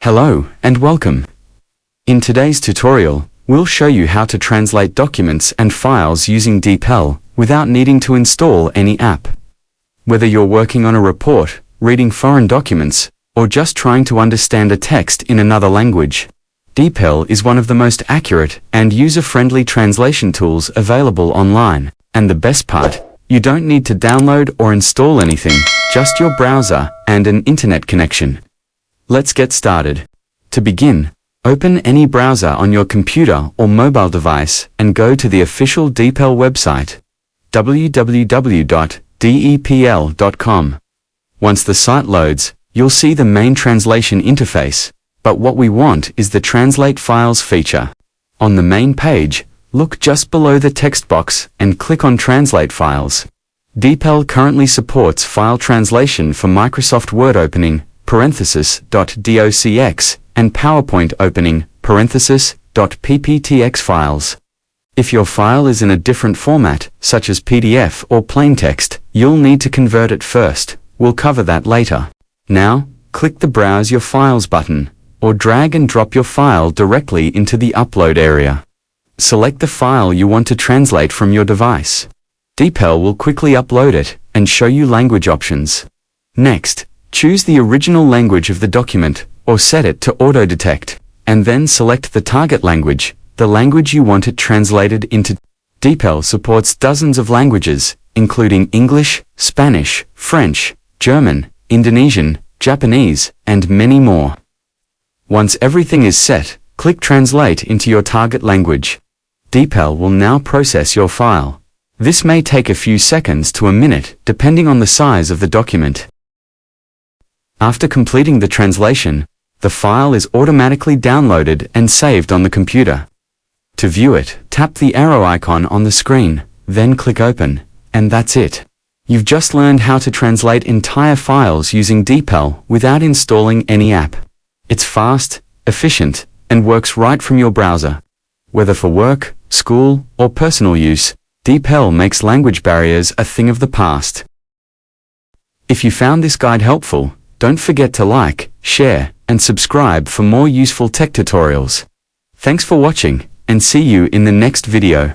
Hello and welcome. In today's tutorial, we'll show you how to translate documents and files using DeepL without needing to install any app. Whether you're working on a report, reading foreign documents, or just trying to understand a text in another language, DeepL is one of the most accurate and user-friendly translation tools available online. And the best part, you don't need to download or install anything, just your browser and an internet connection. Let's get started. To begin, open any browser on your computer or mobile device and go to the official DeepL website, www.deepl.com. Once the site loads, you'll see the main translation interface, but what we want is the Translate Files feature. On the main page, look just below the text box and click on Translate Files. DeepL currently supports file translation for Microsoft Word opening, .docx, and PowerPoint opening, .pptx files. If your file is in a different format, such as PDF or plain text, you'll need to convert it first. We'll cover that later. Now, click the Browse Your Files button, or drag and drop your file directly into the Upload area. Select the file you want to translate from your device. DeepL will quickly upload it and show you language options. Next, choose the original language of the document, or set it to auto-detect, and then select the target language, the language you want it translated into. DeepL supports dozens of languages, including English, Spanish, French, German, Indonesian, Japanese, and many more. Once everything is set, click Translate into your target language. DeepL will now process your file. This may take a few seconds to a minute, depending on the size of the document. After completing the translation, the file is automatically downloaded and saved on the computer. To view it, tap the arrow icon on the screen, then click Open, and that's it. You've just learned how to translate entire files using DeepL without installing any app. It's fast, efficient, and works right from your browser. Whether for work, school, or personal use, DeepL makes language barriers a thing of the past. If you found this guide helpful, don't forget to like, share, and subscribe for more useful tech tutorials. Thanks for watching, and see you in the next video.